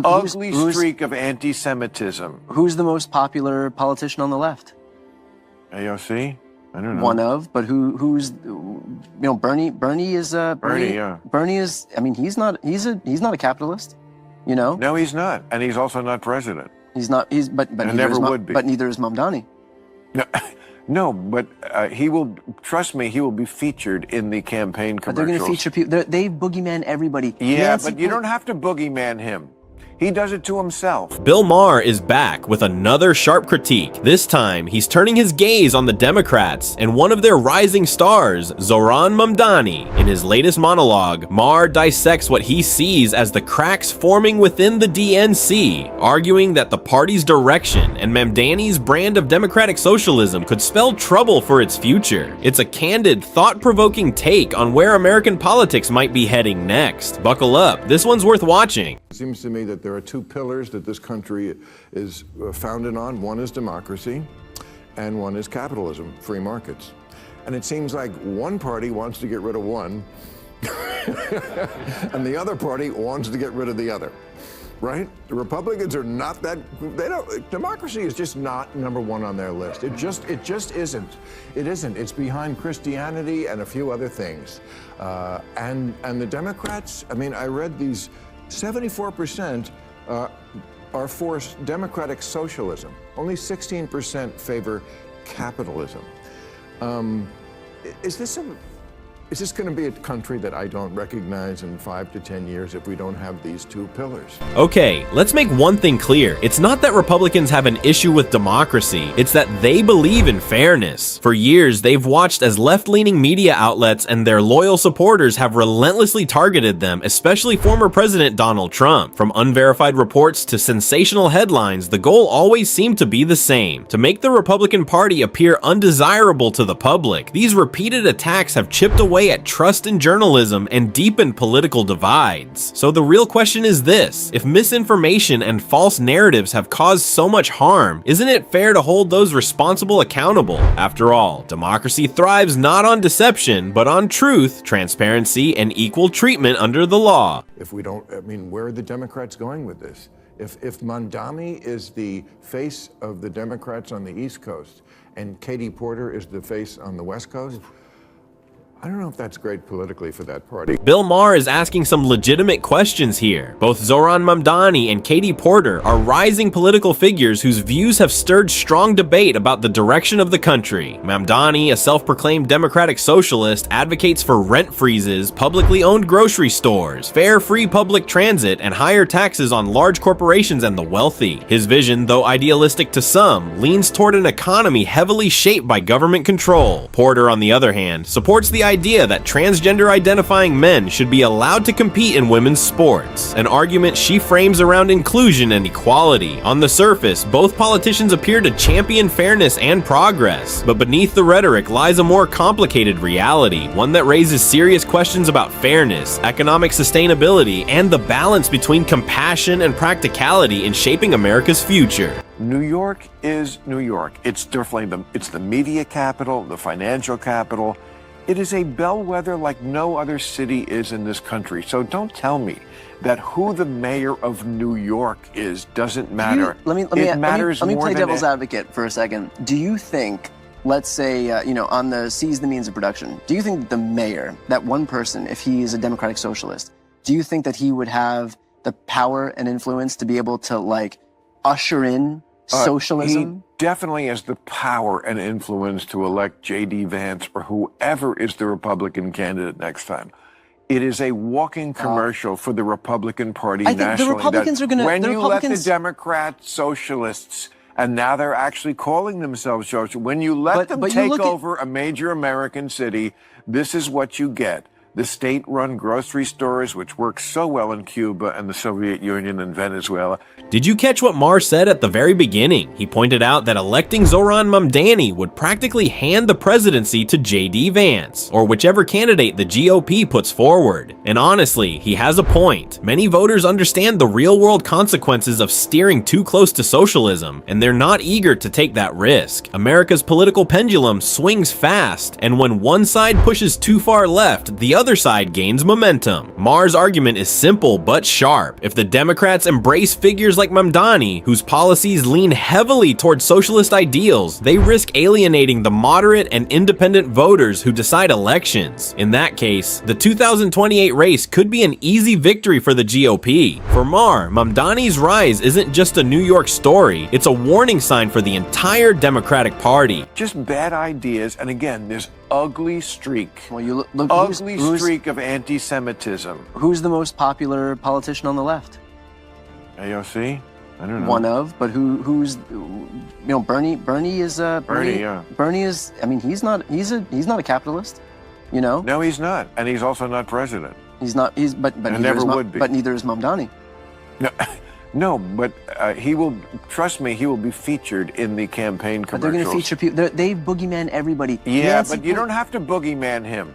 ugly streak of anti-Semitism. Who's the most popular politician on the left? AOC? I don't know. One of, but who's Bernie? Bernie is yeah. Bernie is. I mean, he's not a capitalist. No, he's not, and he's also not president. He's not. But never would be. But neither is Mamdani. No, no, but he will. Trust me, he will be featured in the campaign commercials. But they're going to feature people. They boogeyman everybody. Yeah, but you don't have to boogeyman him. He does it to himself. Bill Maher is back with another sharp critique. This time, he's turning his gaze on the Democrats and one of their rising stars, Zohran Mamdani. In his latest monologue, Maher dissects what he sees as the cracks forming within the DNC, arguing that the party's direction and Mamdani's brand of democratic socialism could spell trouble for its future. It's a candid, thought-provoking take on where American politics might be heading next. Buckle up, this one's worth watching. It seems to me that there are two pillars that this country is founded on. One is democracy, and one is capitalism, free markets. And it seems like one party wants to get rid of one, and the other party wants to get rid of the other, right? The Republicans are not that, democracy is just not number one on their list. It just isn't. It isn't. It's behind Christianity and a few other things. And the Democrats, I mean, I read these 74% are for democratic socialism. Only 16% favor capitalism. Is this going to be a country that I don't recognize in 5 to 10 years if we don't have these two pillars? Okay, let's make one thing clear. It's not that Republicans have an issue with democracy, it's that they believe in fairness. For years, they've watched as left-leaning media outlets and their loyal supporters have relentlessly targeted them, especially former President Donald Trump. From unverified reports to sensational headlines, the goal always seemed to be the same: to make the Republican Party appear undesirable to the public. These repeated attacks have chipped away at trust in journalism and deepened political divides. So the real question is this: if misinformation and false narratives have caused so much harm, isn't it fair to hold those responsible accountable? After all, democracy thrives not on deception, but on truth, transparency, and equal treatment under the law. If we don't, I mean, where are the Democrats going with this? If Mamdani is the face of the Democrats on the East Coast and Katie Porter is the face on the West Coast, I don't know if that's great politically for that party. Bill Maher is asking some legitimate questions here. Both Zohran Mamdani and Katie Porter are rising political figures whose views have stirred strong debate about the direction of the country. Mamdani, a self-proclaimed democratic socialist, advocates for rent freezes, publicly owned grocery stores, fair free public transit, and higher taxes on large corporations and the wealthy. His vision, though idealistic to some, leans toward an economy heavily shaped by government control. Porter, on the other hand, supports the idea that transgender identifying men should be allowed to compete in women's sports, an argument she frames around inclusion and equality. On the surface, both politicians appear to champion fairness and progress, but beneath the rhetoric lies a more complicated reality, one that raises serious questions about fairness, economic sustainability, and the balance between compassion and practicality in shaping America's future. New York is New York. It's definitely it's the media capital, the financial capital. It is a bellwether like no other city is in this country. So don't tell me that who the mayor of New York is doesn't matter. Let me play devil's advocate for a second. Do you think, let's say, on the seize the means of production, do you think the mayor, that one person, if he is a democratic socialist, do you think that he would have the power and influence to be able to, usher in socialism? He definitely has the power and influence to elect J.D. Vance or whoever is the Republican candidate next time. It is a walking commercial for the Republican Party nationally. I think the Republicans are going to... When you let the Democrat socialists, and now they're actually calling themselves socialists, when you let them take over a major American city, this is what you get. The state-run grocery stores, which work so well in Cuba and the Soviet Union and Venezuela. Did you catch what Maher said at the very beginning? He pointed out that electing Zohran Mamdani would practically hand the presidency to J.D. Vance, or whichever candidate the GOP puts forward. And honestly, he has a point. Many voters understand the real-world consequences of steering too close to socialism, and they're not eager to take that risk. America's political pendulum swings fast, and when one side pushes too far left, the other side gains momentum. Maher's argument is simple but sharp. If the Democrats embrace figures like Mamdani, whose policies lean heavily towards socialist ideals, they risk alienating the moderate and independent voters who decide elections. In that case, the 2028 race could be an easy victory for the GOP. For Maher, Mamdani's rise isn't just a New York story, it's a warning sign for the entire Democratic Party. Just bad ideas, and again, this ugly streak. Well, you look ugly streak of anti-Semitism. Who's the most popular politician on the left? AOC? I don't know. One of, but who's, you know, Bernie is Bernie is, I mean, he's not a capitalist, you know? No, he's not, and he's also not president. He's not, but never would be. But neither is Mamdani. No. No, but he will, trust me, he will be featured in the campaign commercials. But they're going to feature people, they boogeyman everybody. Yeah, but you don't have to boogeyman him.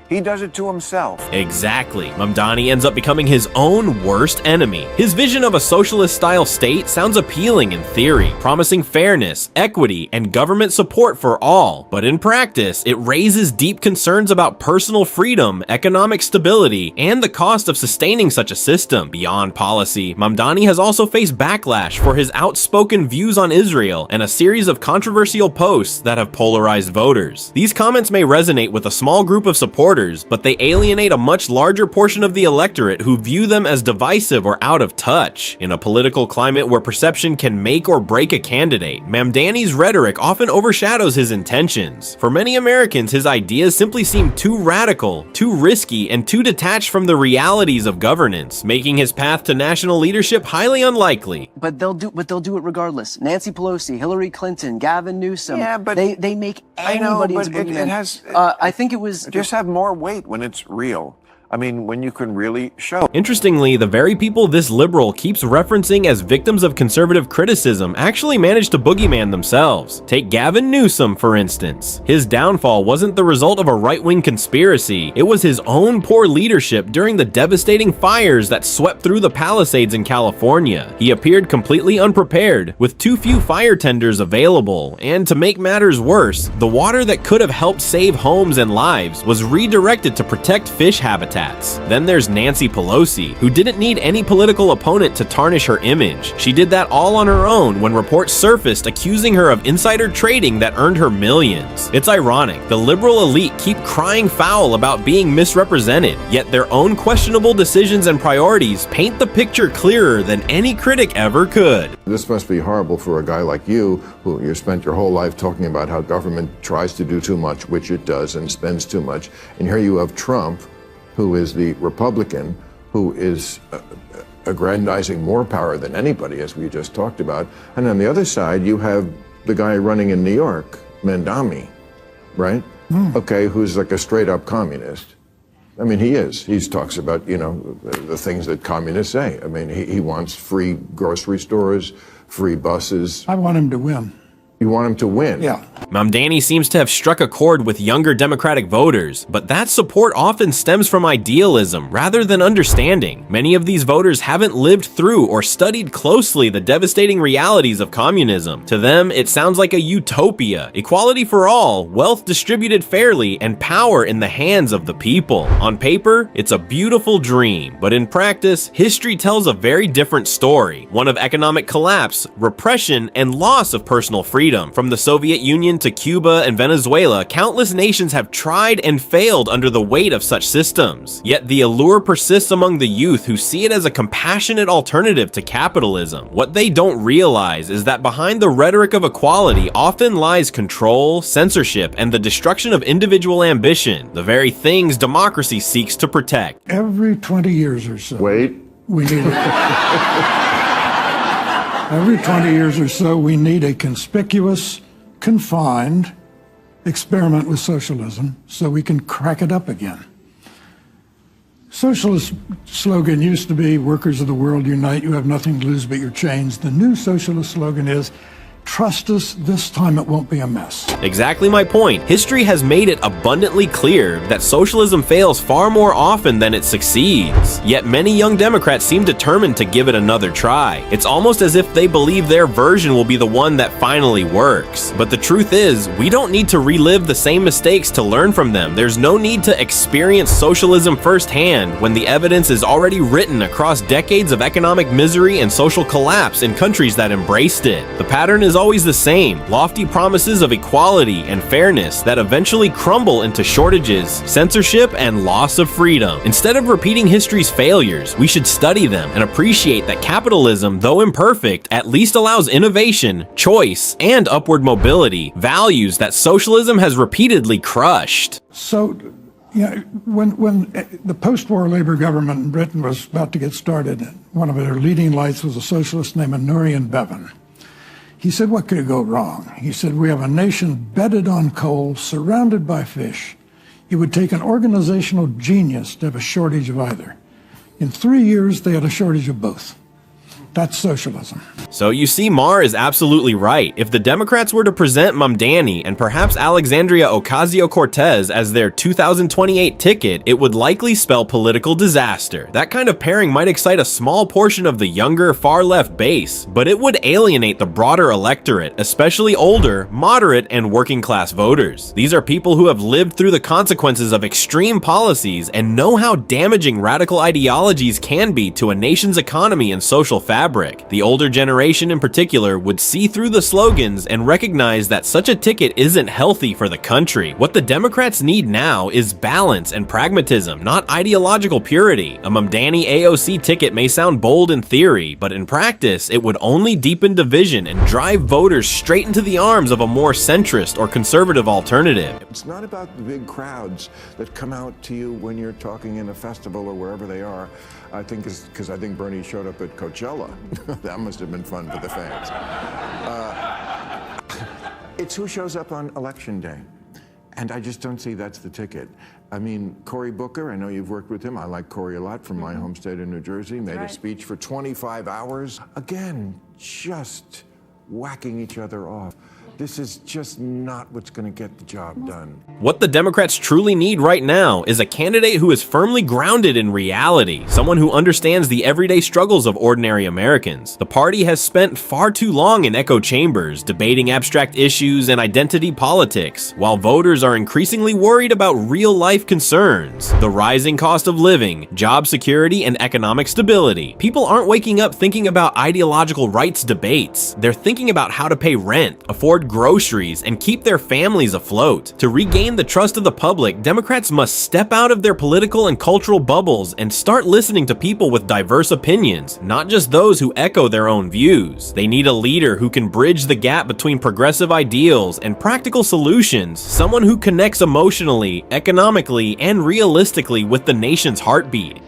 He does it to himself. Exactly. Mamdani ends up becoming his own worst enemy. His vision of a socialist-style state sounds appealing in theory, promising fairness, equity, and government support for all. But in practice, it raises deep concerns about personal freedom, economic stability, and the cost of sustaining such a system. Beyond policy, Mamdani has also faced backlash for his outspoken views on Israel and a series of controversial posts that have polarized voters. These comments may resonate with a small group of supporters, but they alienate a much larger portion of the electorate who view them as divisive or out of touch. In a political climate where perception can make or break a candidate, Mamdani's rhetoric often overshadows his intentions. For many Americans, his ideas simply seem too radical, too risky, and too detached from the realities of governance, making his path to national leadership highly unlikely. But they'll do it regardless. Nancy Pelosi, Hillary Clinton, Gavin Newsom. Yeah, but they make anybody into boogeyman. It has. I think it was just have more weight when it's real. I mean, when you can really show. Interestingly, the very people this liberal keeps referencing as victims of conservative criticism actually managed to boogeyman themselves. Take Gavin Newsom, for instance. His downfall wasn't the result of a right-wing conspiracy, it was his own poor leadership during the devastating fires that swept through the Palisades in California. He appeared completely unprepared, with too few fire tenders available, and to make matters worse, the water that could have helped save homes and lives was redirected to protect fish habitats. Then there's Nancy Pelosi, who didn't need any political opponent to tarnish her image. She did that all on her own when reports surfaced accusing her of insider trading that earned her millions. It's ironic, the liberal elite keep crying foul about being misrepresented, yet their own questionable decisions and priorities paint the picture clearer than any critic ever could. This must be horrible for a guy like you, who you spent your whole life talking about how government tries to do too much, which it does, and spends too much. And here you have Trump, who is the Republican, who is aggrandizing more power than anybody, as we just talked about. And on the other side, you have the guy running in New York, Mamdani, right? Okay, who's like a straight-up communist. I mean, he is. He talks about, you know, the things that communists say. I mean, he wants free grocery stores, free buses. I want him to win. You want him to win? Yeah. Mamdani seems to have struck a chord with younger Democratic voters, but that support often stems from idealism rather than understanding. Many of these voters haven't lived through or studied closely the devastating realities of communism. To them, it sounds like a utopia, equality for all, wealth distributed fairly, and power in the hands of the people. On paper, it's a beautiful dream, but in practice, history tells a very different story, one of economic collapse, repression, and loss of personal freedom. From the Soviet Union to Cuba and Venezuela, countless nations have tried and failed under the weight of such systems. Yet the allure persists among the youth who see it as a compassionate alternative to capitalism. What they don't realize is that behind the rhetoric of equality often lies control, censorship, and the destruction of individual ambition, the very things democracy seeks to protect. Every 20 years or so. Wait. We need Every 20 years or so, we need a conspicuous, confined experiment with socialism so we can crack it up again. Socialist slogan used to be, workers of the world unite, you have nothing to lose but your chains. The new socialist slogan is, Trust us, this time it won't be a mess. Exactly my point. History has made it abundantly clear that socialism fails far more often than it succeeds. Yet many young Democrats seem determined to give it another try. It's almost as if they believe their version will be the one that finally works. But the truth is, we don't need to relive the same mistakes to learn from them. There's no need to experience socialism firsthand when the evidence is already written across decades of economic misery and social collapse in countries that embraced it. The pattern is always the same: lofty promises of equality and fairness that eventually crumble into shortages, censorship, and loss of freedom. Instead of repeating history's failures, we should study them and appreciate that capitalism, though imperfect, at least allows innovation, choice, and upward mobility, values that socialism has repeatedly crushed. So, when the post-war Labour government in Britain was about to get started, one of their leading lights was a socialist named Nurian Bevan. He said, what could go wrong? He said, we have a nation bedded on coal, surrounded by fish. It would take an organizational genius to have a shortage of either. In 3 years, they had a shortage of both. That's socialism. So you see, Maher is absolutely right. If the Democrats were to present Mamdani and perhaps Alexandria Ocasio-Cortez as their 2028 ticket, it would likely spell political disaster. That kind of pairing might excite a small portion of the younger, far-left base, but it would alienate the broader electorate, especially older, moderate, and working-class voters. These are people who have lived through the consequences of extreme policies and know how damaging radical ideologies can be to a nation's economy and social fabric. The older generation in particular would see through the slogans and recognize that such a ticket isn't healthy for the country. What the Democrats need now is balance and pragmatism, not ideological purity. A Mamdani AOC ticket may sound bold in theory, but in practice, it would only deepen division and drive voters straight into the arms of a more centrist or conservative alternative. It's not about the big crowds that come out to you when you're talking in a festival or wherever they are. I think it's because I think Bernie showed up at Coachella. That must have been fun for the fans. It's who shows up on election day. And I just don't see that's the ticket. I mean, Cory Booker, I know you've worked with him. I like Cory a lot from my home state of New Jersey. Made a speech for 25 hours. Again, just whacking each other off. This is just not what's going to get the job done. What the Democrats truly need right now is a candidate who is firmly grounded in reality, someone who understands the everyday struggles of ordinary Americans. The party has spent far too long in echo chambers, debating abstract issues and identity politics, while voters are increasingly worried about real-life concerns: the rising cost of living, job security, and economic stability. People aren't waking up thinking about ideological rights debates. They're thinking about how to pay rent, afford groceries, and keep their families afloat. To regain the trust of the public, Democrats must step out of their political and cultural bubbles and start listening to people with diverse opinions, not just those who echo their own views. They need a leader who can bridge the gap between progressive ideals and practical solutions, someone who connects emotionally, economically, and realistically with the nation's heartbeat.